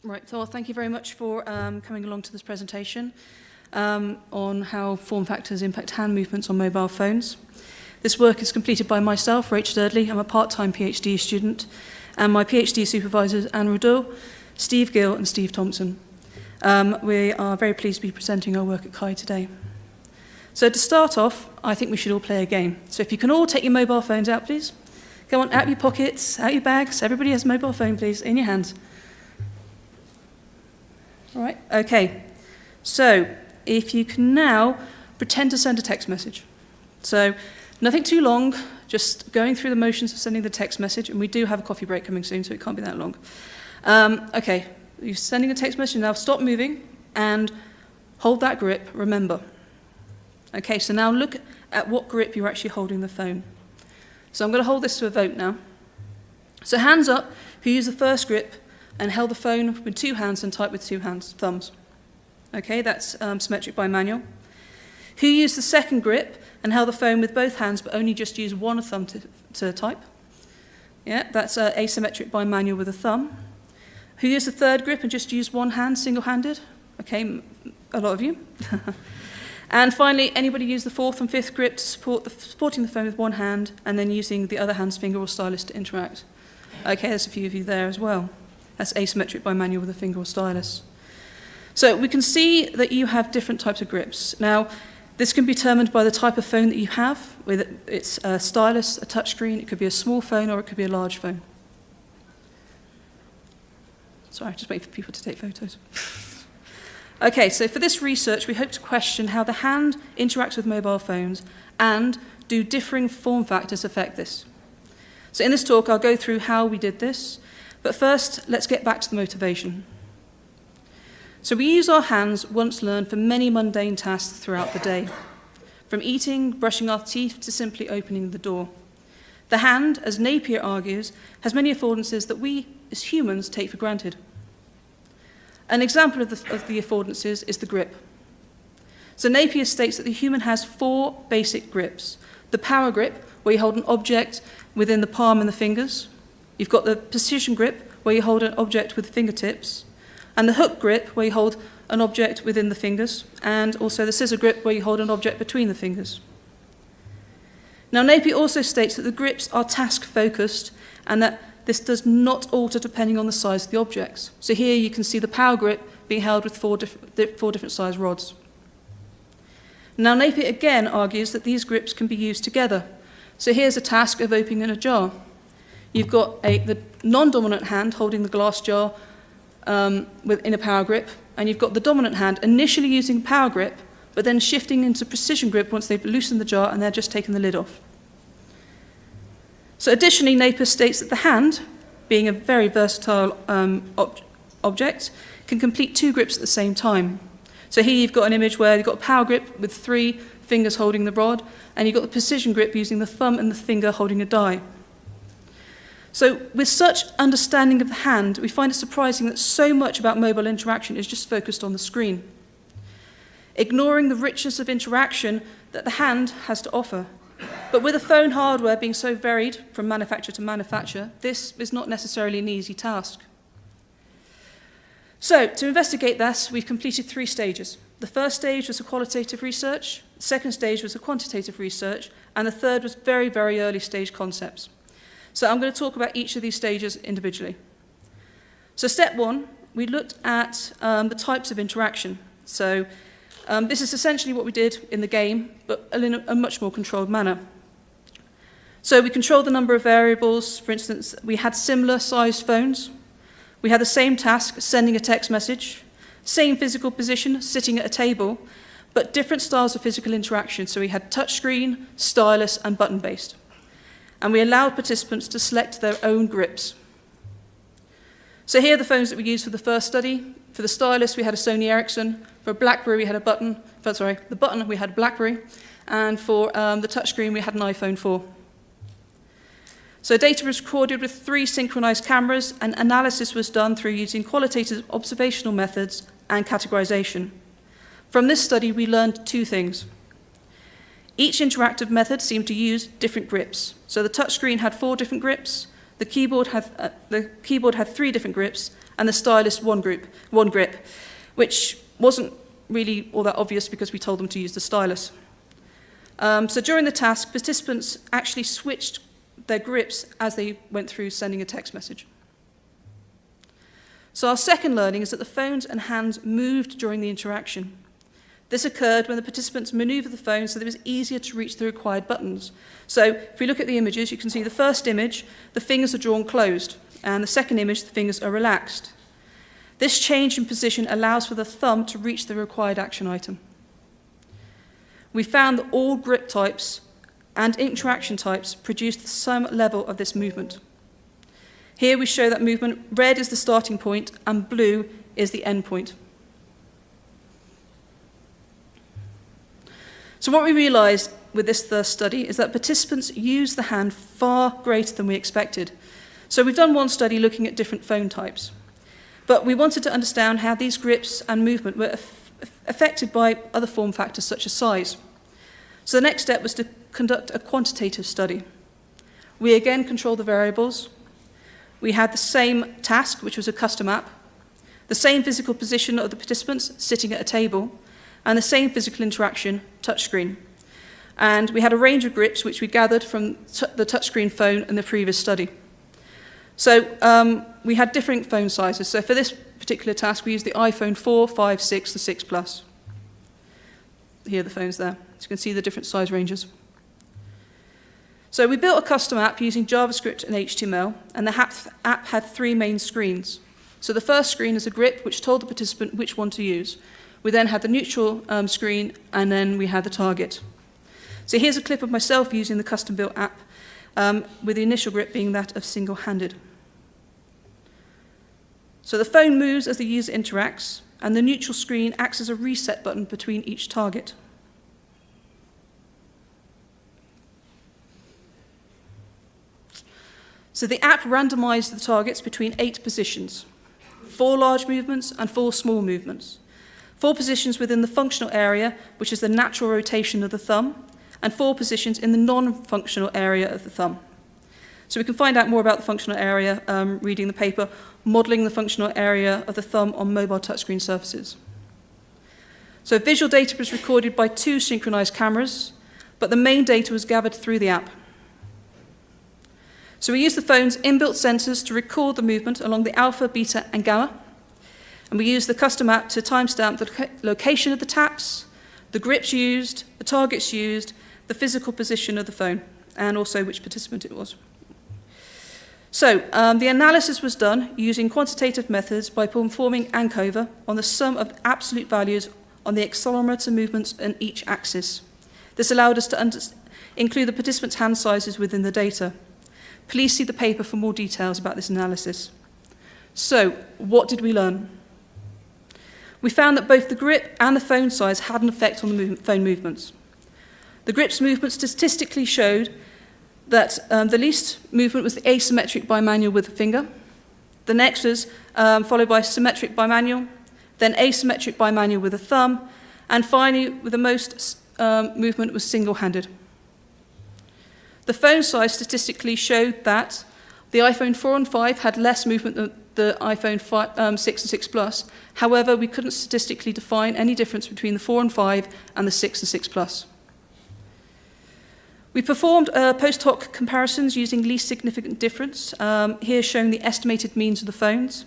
Right, so thank you very much for coming along to this presentation on how form factors impact hand movements on mobile phones. This work is completed by myself, Rachel Eardley. I'm a part-time PhD student, and my PhD supervisors Anne Roudaut, Steve Gill, and Steve Thompson. We are very pleased to be presenting our work at SIGCHI today. So to start off, I think we should all play a game. So if you can all take your mobile phones out, please. Go on, out your pockets, out your bags. Everybody has a mobile phone, please, in your hands. All right, okay. So if you can now pretend to send a text message. So nothing too long, just going through the motions of sending the text message, and we do have a coffee break coming soon, so it can't be that long. Okay, you're sending a text message, now stop moving and hold that grip, remember. Okay, so now look at what grip you're actually holding the phone. So I'm going to hold this to a vote now. So hands up who used the first grip and held the phone with two hands and typed with two thumbs. Okay, that's symmetric bimanual. Who used the second grip and held the phone with both hands but only just used one thumb to type? Yeah, that's asymmetric bimanual with a thumb. Who used the third grip and just used one hand, single-handed? Okay, a lot of you. And finally, anybody use the fourth and fifth grip to supporting the phone with one hand and then using the other hand's finger or stylus to interact? Okay, there's a few of you there as well. That's asymmetric bimanual with a finger or stylus. So we can see that you have different types of grips. Now, this can be determined by the type of phone that you have. Whether it's a stylus, a touchscreen, it could be a small phone or it could be a large phone. Sorry, just waiting for people to take photos. Okay, so for this research, we hope to question how the hand interacts with mobile phones and do differing form factors affect this. So in this talk, I'll go through how we did this, but first, let's get back to the motivation. So we use our hands once learned for many mundane tasks throughout the day, from eating, brushing our teeth, to simply opening the door. The hand, as Napier argues, has many affordances that we, as humans, take for granted. An example of the affordances is the grip. So Napier states that the human has four basic grips. The power grip, where you hold an object within the palm and the fingers. You've got the precision grip, where you hold an object with the fingertips. And the hook grip, where you hold an object within the fingers. And also the scissor grip, where you hold an object between the fingers. Now Napier also states that the grips are task-focused and that this does not alter depending on the size of the objects. So here you can see the power grip being held with four different size rods. Now Napier again argues that these grips can be used together. So here's a task of opening a jar. You've got the non-dominant hand holding the glass jar in a power grip, and you've got the dominant hand initially using power grip, but then shifting into precision grip once they've loosened the jar and they're just taking the lid off. So additionally, Napier states that the hand, being a very versatile object, can complete two grips at the same time. So here you've got an image where you've got a power grip with three fingers holding the rod, and you've got the precision grip using the thumb and the finger holding a die. So with such understanding of the hand, we find it surprising that so much about mobile interaction is just focused on the screen, ignoring the richness of interaction that the hand has to offer. But with the phone hardware being so varied from manufacturer to manufacturer, this is not necessarily an easy task. So to investigate this, we've completed 3 stages. The first stage was a qualitative research, the second stage was a quantitative research, and the third was very, very early stage concepts. So I'm going to talk about each of these stages individually. So step 1, we looked at the types of interaction. So this is essentially what we did in the game, but in a much more controlled manner. So we controlled the number of variables. For instance, we had similar sized phones. We had the same task, sending a text message, same physical position, sitting at a table, but different styles of physical interaction. So we had touchscreen, stylus, and button-based. And we allowed participants to select their own grips. So here are the phones that we used for the first study. For the stylus, we had a Sony Ericsson. For BlackBerry, we had a button. The button, we had BlackBerry. And for the touchscreen, we had an iPhone 4. So data was recorded with 3 synchronized cameras, and analysis was done through using qualitative observational methods and categorization. From this study, we learned 2 things. Each interactive method seemed to use different grips. So the touchscreen had 4 different grips, the keyboard had 3 different grips, and the stylus one grip, which wasn't really all that obvious because we told them to use the stylus. So during the task, participants actually switched their grips as they went through sending a text message. So our second learning is that the phones and hands moved during the interaction. This occurred when the participants maneuvered the phone so that it was easier to reach the required buttons. So if we look at the images, you can see the first image, the fingers are drawn closed, and the second image, the fingers are relaxed. This change in position allows for the thumb to reach the required action item. We found that all grip types and interaction types produced some level of this movement. Here we show that movement. Red is the starting point and blue is the end point. So what we realised with this first study is that participants use the hand far greater than we expected. So we've done one study looking at different phone types, but we wanted to understand how these grips and movement were affected by other form factors such as size. So the next step was to conduct a quantitative study. We again controlled the variables. We had the same task, which was a custom app, the same physical position of the participants sitting at a table, and the same physical interaction, touchscreen. And we had a range of grips which we gathered from the touchscreen phone in the previous study. So we had different phone sizes. So for this particular task, we used the iPhone 4, 5, 6, and 6 Plus. Here are the phones there. So you can see the different size ranges. So we built a custom app using JavaScript and HTML, and the app had 3 main screens. So the first screen is a grip, which told the participant which one to use. We then had the neutral screen, and then we had the target. So here's a clip of myself using the custom-built app, with the initial grip being that of single-handed. So the phone moves as the user interacts, and the neutral screen acts as a reset button between each target. So the app randomized the targets between 8 positions, 4 large movements and 4 small movements. 4 positions within the functional area, which is the natural rotation of the thumb, and 4 positions in the non-functional area of the thumb. So we can find out more about the functional area reading the paper, Modelling the Functional Area of the Thumb on Mobile Touchscreen Surfaces. So visual data was recorded by 2 synchronized cameras, but the main data was gathered through the app. So we used the phone's inbuilt sensors to record the movement along the alpha, beta, and gamma. And we used the custom app to timestamp the location of the taps, the grips used, the targets used, the physical position of the phone, and also which participant it was. So the analysis was done using quantitative methods by performing ANCOVA on the sum of absolute values on the accelerometer movements on each axis. This allowed us to include the participants' hand sizes within the data. Please see the paper for more details about this analysis. So, what did we learn? We found that both the grip and the phone size had an effect on the phone movements. The grip's movement statistically showed that the least movement was the asymmetric bimanual with the finger. The next was followed by symmetric bimanual, then asymmetric bimanual with the thumb, and finally, with the most movement was single-handed. The phone size statistically showed that the iPhone 4 and 5 had less movement than the iPhone 6 and 6 Plus. However, we couldn't statistically define any difference between the 4 and 5 and the 6 and 6 Plus. We performed post hoc comparisons using least significant difference, here showing the estimated means of the phones.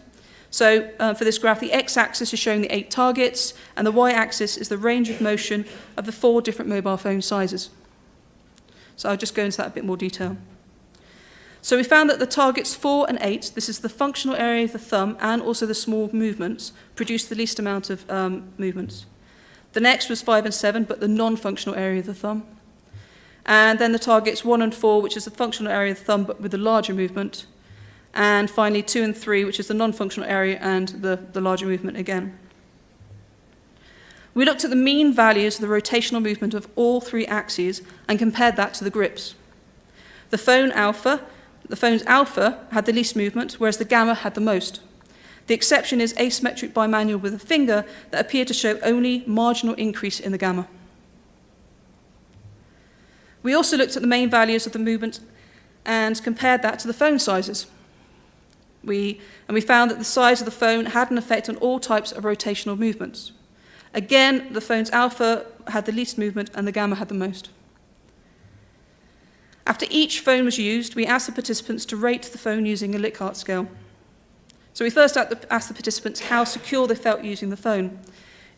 So for this graph, the x-axis is showing the 8 targets, and the y-axis is the range of motion of the 4 different mobile phone sizes. So I'll just go into that in a bit more detail. So we found that the targets 4 and 8, this is the functional area of the thumb and also the small movements, produced the least amount of movements. The next was 5 and 7, but the non-functional area of the thumb. And then the targets 1 and 4, which is the functional area of the thumb, but with the larger movement. And finally 2 and 3, which is the non-functional area and the larger movement again. We looked at the mean values of the rotational movement of all 3 axes and compared that to the grips. The phone's alpha had the least movement, whereas the gamma had the most. The exception is asymmetric bimanual with a finger that appeared to show only marginal increase in the gamma. We also looked at the main values of the movement and compared that to the phone sizes. We found that the size of the phone had an effect on all types of rotational movements. Again, the phone's alpha had the least movement and the gamma had the most. After each phone was used, we asked the participants to rate the phone using a Likert scale. So we first asked the participants how secure they felt using the phone.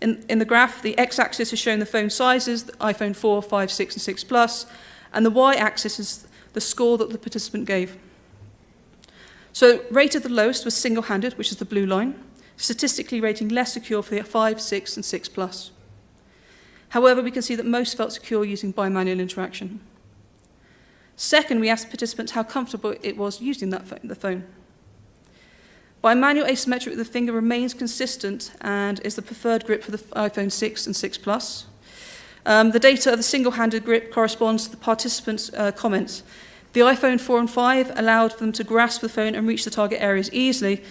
In the graph, the x-axis is showing the phone sizes, the iPhone 4, 5, 6, and 6 Plus, and the y-axis is the score that the participant gave. So rated the lowest was single-handed, which is the blue line, statistically rating less secure for the 5, 6, and 6 Plus. However, we can see that most felt secure using bimanual interaction. Second, we asked participants how comfortable it was using the phone. Bimanual asymmetric with the finger remains consistent and is the preferred grip for the iPhone 6 and 6 Plus. The data of the single-handed grip corresponds to the participants' comments. The iPhone 4 and 5 allowed for them to grasp the phone and reach the target areas easily.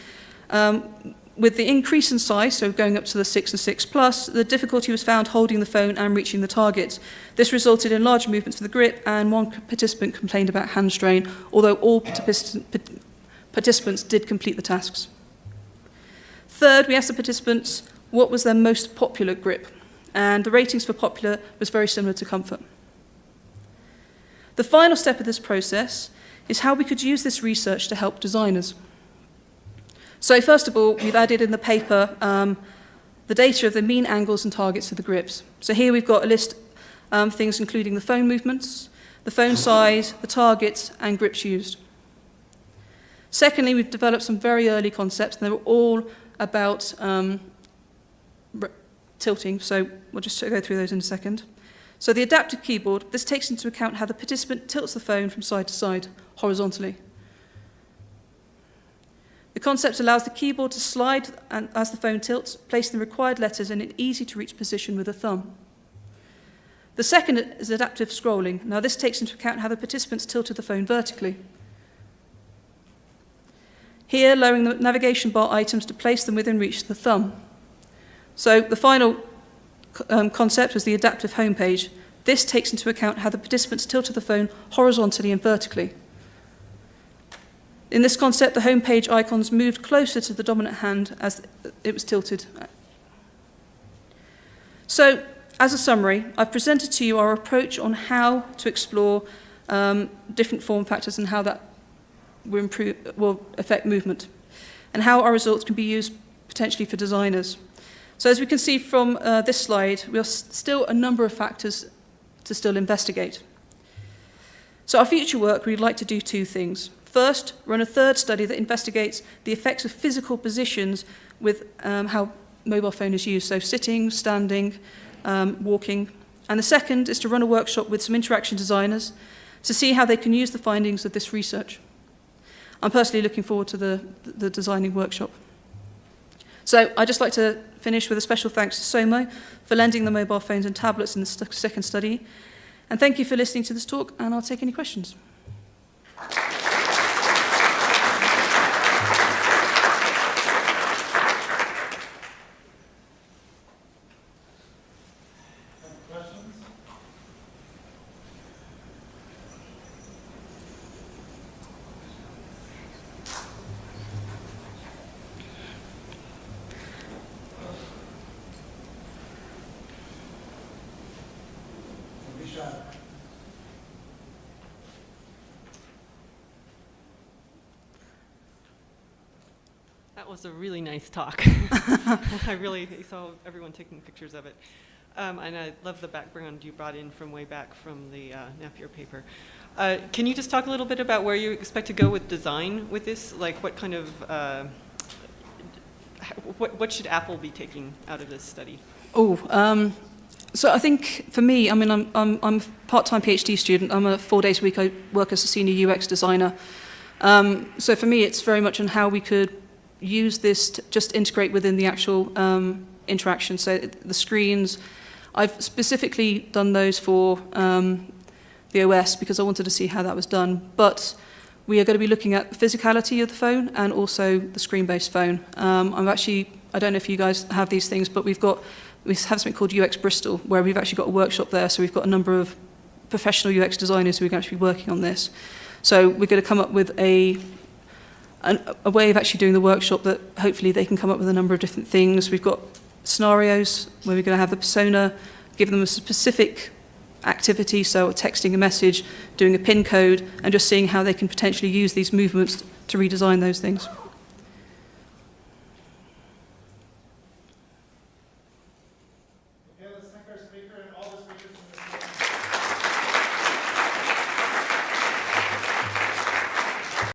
With the increase in size, so going up to the 6 and 6 Plus, the difficulty was found holding the phone and reaching the target. This resulted in large movements of the grip, and one participant complained about hand strain, although all participants did complete the tasks. Third, we asked the participants what was their most popular grip, and the ratings for popular was very similar to comfort. The final step of this process is how we could use this research to help designers. So first of all, we've added in the paper the data of the mean angles and targets of the grips. So here we've got a list of things including the phone movements, the phone size, the targets, and grips used. Secondly, we've developed some very early concepts, and they were all about tilting, so we'll just go through those in a second. So the adaptive keyboard, this takes into account how the participant tilts the phone from side to side, horizontally. The concept allows the keyboard to slide as the phone tilts, placing the required letters in an easy-to-reach position with a thumb. The second is adaptive scrolling. Now this takes into account how the participants tilted the phone vertically. Here, lowering the navigation bar items to place them within reach of the thumb. So the final concept was the adaptive homepage. This takes into account how the participants tilted the phone horizontally and vertically. In this concept, the homepage icons moved closer to the dominant hand as it was tilted. So, as a summary, I've presented to you our approach on how to explore different form factors and how that will affect movement, and how our results can be used potentially for designers. So as we can see from this slide, we have still a number of factors to still investigate. So our future work, we'd like to do two things. First, run a third study that investigates the effects of physical positions with how mobile phone is used, so sitting, standing, walking. And the second is to run a workshop with some interaction designers to see how they can use the findings of this research. I'm personally looking forward to the designing workshop. So I'd just like to finish with a special thanks to SOMO for lending the mobile phones and tablets in the second study. And thank you for listening to this talk, and I'll take any questions. That was a really nice talk. I really saw everyone taking pictures of it. And I love the background you brought in from way back from the Napier paper. Can you just talk a little bit about where you expect to go with design with this? Like what kind of, what should Apple be taking out of this study? So I think for me, I mean, I'm a part-time PhD student. I'm 4 days a week. I work as a senior UX designer. So for me, it's very much on how we could use this to just integrate within the actual interaction. So the screens, I've specifically done those for the OS because I wanted to see how that was done. But we are going to be looking at the physicality of the phone and also the screen-based phone. I don't know if you guys have these things, but we have something called UX Bristol, where we've actually got a workshop there. So we've got a number of professional UX designers who are going to be working on this. So we're going to come up with a way of actually doing the workshop that hopefully they can come up with a number of different things. We've got scenarios where we're going to have the persona, give them a specific activity, so texting a message, doing a pin code, and just seeing how they can potentially use these movements to redesign those things. Okay, let's thank our speaker and all